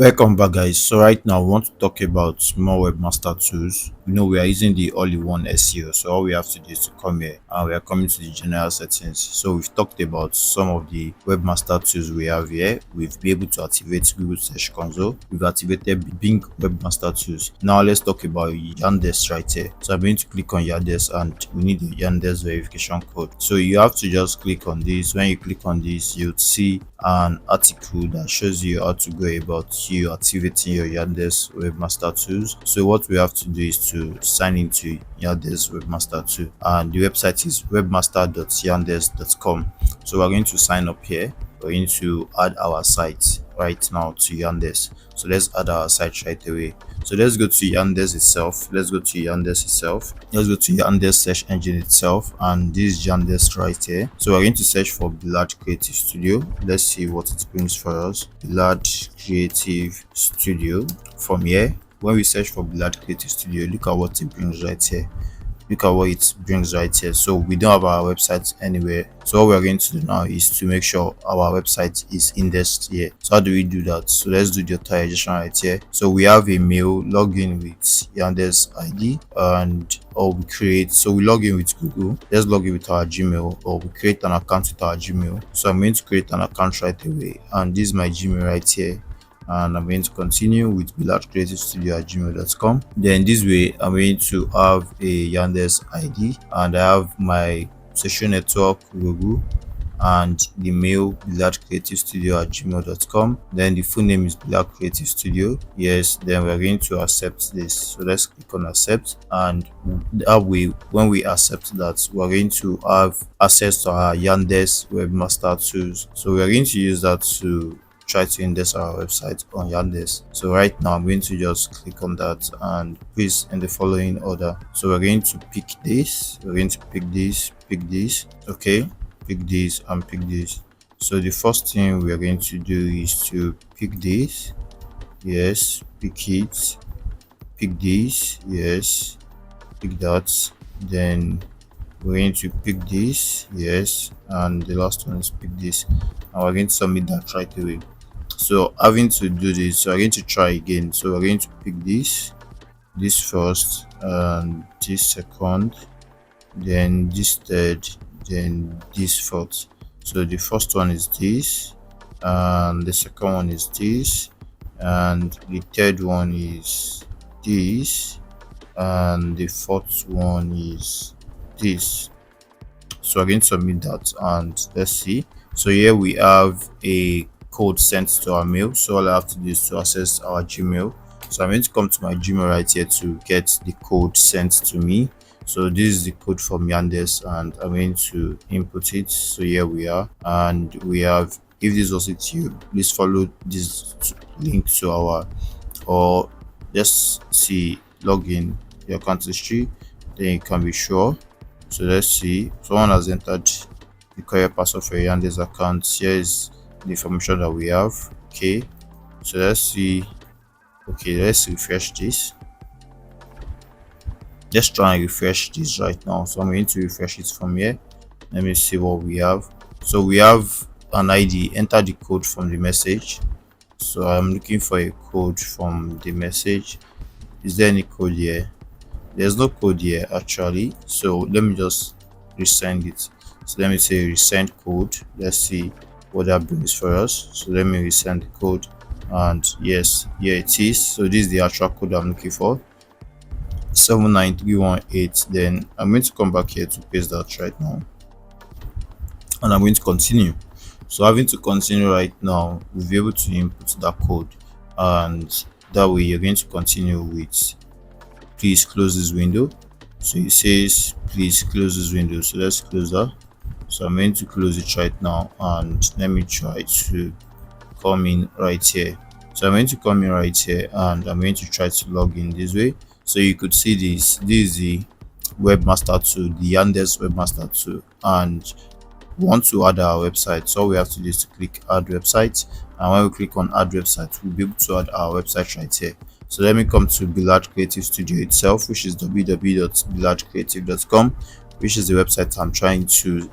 Welcome back, guys. So right now we want to talk about more webmaster tools. We are using the all-in-one SEO, so all we have to do is to come here and we are coming to the general settings. So we've talked about some of the webmaster tools we have here. We've been able to activate Google Search Console. We've activated Bing webmaster tools. Now let's talk about Yandex right here. So I'm going to click on Yandex and we need the Yandex verification code. So you have to just click on this. When you click on this, you'll see an article that shows you how to go about you activating your Yandex Webmaster Tools. So what we have to do is to sign into Yandex Webmaster Tool, and the website is webmaster.yandex.com. So we're going to sign up here. We're going to add our site right now to Yandex. So let's add our site right away. So let's go to Yandex itself. Let's go to Yandex search engine itself, and this is Yandex right here. So we're going to search for Billard Creative Studio. Let's see what it brings for us. Billard Creative Studio. From here, when we search for Billard Creative Studio, look at what it brings right here. Look at what it brings right here. So we don't have our website anywhere, so what we're going to do now is to make sure our website is indexed here. So how do we do that? So let's do the authorization right here. So we have a mail, login with Yandex ID, and or we create, so we log in with Google. Let's log in with our Gmail, or we create an account with our Gmail. So I'm going to create an account right away, and this is my Gmail right here, and I'm going to continue with billardcreativestudio@gmail.com. Then this way I'm going to have a Yandex ID, and I have my social network logo and the mail billardcreativestudio@gmail.com. Then the full name is Billard Creative Studio. Yes, then we're going to accept this. So let's click on accept, and that way when we accept that, we're going to have access to our Yandex Webmaster Tools. So we're going to use that to try to index our website on Yandex. So right now I'm going to just click on that and please in the following order. So we're going to pick this, we're going to pick this, okay, pick this and pick this. So the first thing we are going to do is to pick this. Yes, pick it, pick this, yes, pick that. Then we're going to pick this, yes, and the last one is pick this, and we're going to submit that right away. So having to do this, so we're going to try again. So we're going to pick this first, and this second, then this third, then this fourth. So the first one is this, and the second one is this, and the third one is this, and the fourth one is this. So we're going to submit that, and let's see. So here we have a code sent to our mail. So all I have to do is to access our Gmail. So I'm going to come to my Gmail right here to get the code sent to me. So this is the code from Yandex, and I'm going to input it. So here we are, and we have, if this was it you, please follow this link to our, or just see, login your account history, then you can be sure. So let's see, someone has entered the correct password for your Yandex account. Here is the information that we have. Okay, so let's see. Okay, let's refresh this. Let's try and refresh this right now. So I'm going to refresh it from here. Let me see what we have. So we have an ID. Enter the code from the message. So I'm looking for a code from the message. Is there any code here? There's no code here actually, so let me just resend it. So let me say resend code. Let's see what that brings for us. So let me resend the code, and yes, here it is. So this is the actual code I'm looking for, 79318. Then I'm going to come back here to paste that right now, and I'm going to continue. So having to continue right now, we'll be able to input that code, and that way you're going to continue with please close this window. So it says please close this window, so let's close that. So I'm going to close it right now, and let me try to come in right here. So I'm going to come in right here, and I'm going to try to log in this way. So you could see this is the webmaster tool, the Yandex webmaster tool, and we want to add our website. So all we have to do is to click add website, and when we click on add website, we'll be able to add our website right here. So let me come to Billard Creative Studio itself, which is www.billardcreative.com, which is the website I'm trying to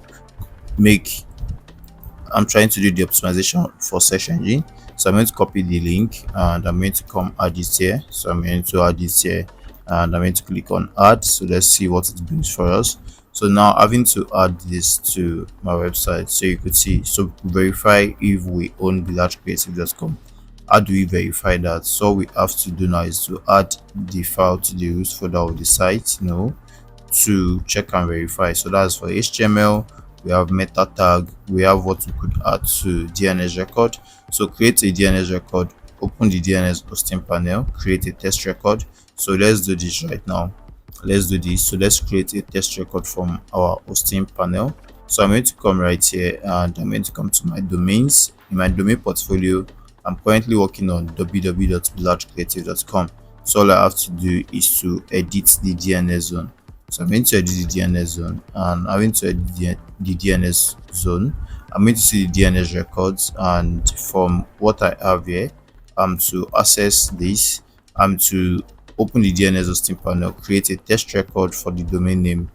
do the optimization for search engine. So I'm going to copy the link and I'm going to come add it here. So I'm going to add it here and I'm going to click on add. So let's see what it brings for us. So now having to add this to my website, so you could see, so verify if we own villagecreative.com. How do we verify that? So we have to do now is to add the file to the root folder of the site, to check and verify. So that's for HTML. We have meta tag, we have what we could add to DNS record. So create a DNS record, open the DNS hosting panel, create a test record. So let's do this right now. Let's do this. So let's create a test record from our hosting panel. So I'm going to come right here and I'm going to come to my domains. In my domain portfolio, I'm currently working on www.villagecreative.com. So all I have to do is to edit the DNS zone. So I'm going to edit the DNS zone and I'm going to edit the DNS zone. I'm going to see the DNS records, and from what I have here, to access this, to open the DNS hosting panel, create a test record for the domain name.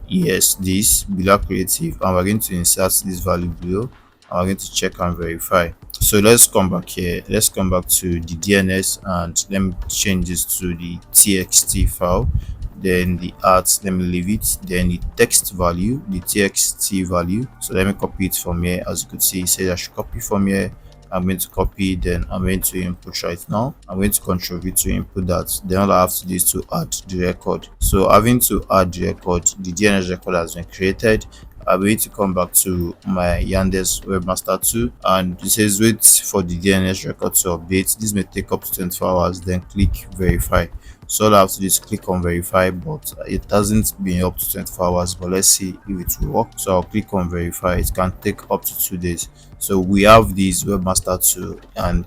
Yes, this below creative, and we're going to insert this value below and we're going to check and verify. So let's come back here, let's come back to the DNS and let me change this to the txt file, then the art, let me leave it, then the text value, the txt value. So let me copy it from here. As you could see, it says I should copy from here. I'm going to copy, then I'm going to input right now. I'm going to Ctrl V to input that. Then all I have to do is to add the record. So having to add the record, the DNS record has been created. I'm going to come back to my Yandex Webmaster Tool, and it says wait for the DNS record to update. This may take up to 24 hours. Then click verify. So all I have to do is click on verify, but it hasn't been up to 24 hours, but let's see if it will work. So I'll click on verify. It can take up to 2 days. So we have this Webmaster Tool, and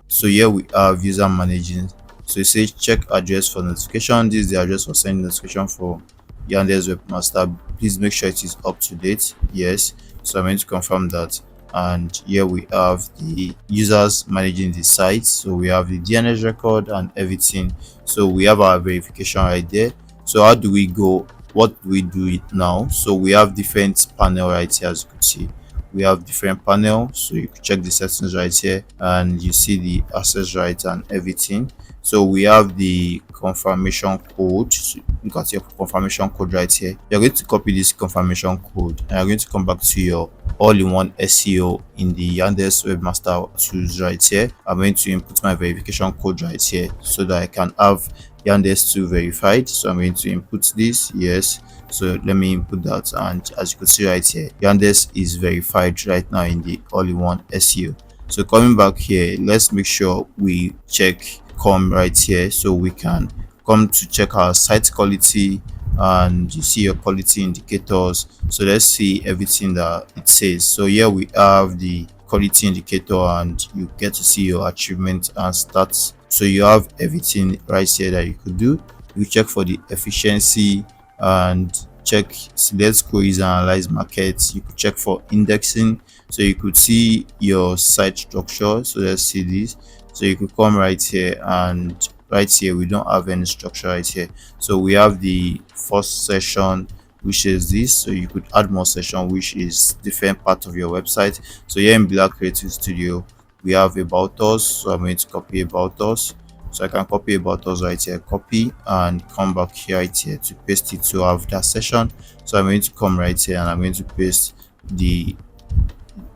so here we have user managing. So it says check address for notification. This is the address for sending notification for Yandex Webmaster. Please make sure it is up to date. Yes, so I'm going to confirm that. And here we have the users managing the site. So we have the DNS record and everything. So we have our verification right there. So how do we go? What do we do it now? So we have different panel right here. As you can see, we have different panels. So you can check the settings right here and you see the access rights and everything. So we have the confirmation code. So look at your confirmation code right here. You're going to copy this confirmation code and you're going to come back to your all-in-one SEO in the Yandex Webmaster Tools right here. I'm going to input my verification code right here so that I can have Yandex 2 verified. So I'm going to input this. Yes, so let me input that, and as you can see right here, Yandex is verified right now in the all-in-one SEO. So coming back here, let's make sure we check come right here so we can come to check our site quality, and you see your quality indicators. So let's see everything that it says. So here we have the quality indicator and you get to see your achievement and stats. So you have everything right here that you could do. You check for the efficiency and check select queries and analyze markets. You could check for indexing, so you could see your site structure. So let's see this. So you could come right here, and right here we don't have any structure right here. So we have the first session, which is this. So you could add more session, which is different part of your website. So here in Black Creative Studio we have about us. So I'm going to copy about us. So I can copy about us right here, copy, and come back here right here to paste it to have that session. So I'm going to come right here and I'm going to paste the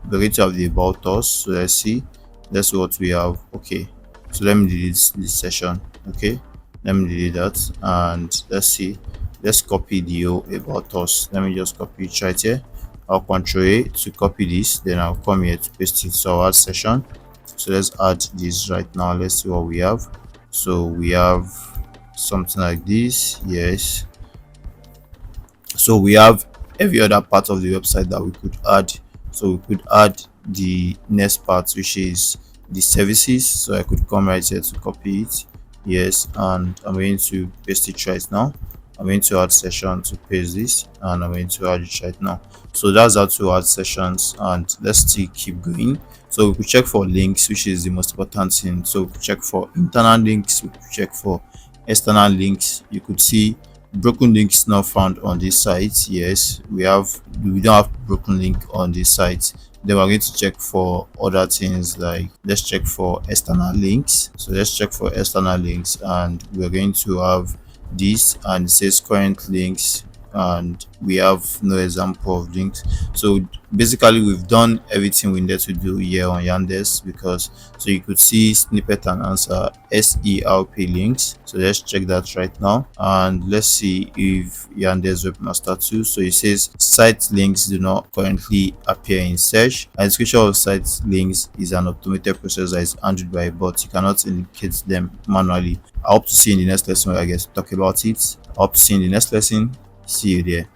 going to have the about us. So let's see what we have. Okay, so let me delete this session. Okay, let me delete that, and let's see, let's copy the about us. Let me just copy it right here. I'll Ctrl A to copy this, then I'll come here to paste it to our session. So let's add this right now. Let's see what we have. So we have something like this. Yes, so we have every other part of the website that we could add. So we could add the next part, which is the services. So I could come right here to copy it. Yes, and I'm going to paste it right now. I'm going to add session to paste this, and I'm going to add it right now. So that's how to add sessions, and let's still keep going. So we could check for links, which is the most important thing. So we could check for internal links, we could check for external links. You could see broken links not found on this site. Yes, we don't have broken link on this site. Then we're going to check for other things, like let's check for external links. So let's check for external links, and we're going to have this, and it says current links, and we have no example of links. So basically we've done everything we need to do here on Yandex, because so you could see snippet and answer SERP links. So let's check that right now, and let's see if Yandex Webmaster Tools. So it says site links do not currently appear in search. And description of site links is an automated process that is handled by a bot. You cannot indicate them manually. I hope to see you in the next lesson where I get to talk about it. I hope to see you in the next lesson. See you there.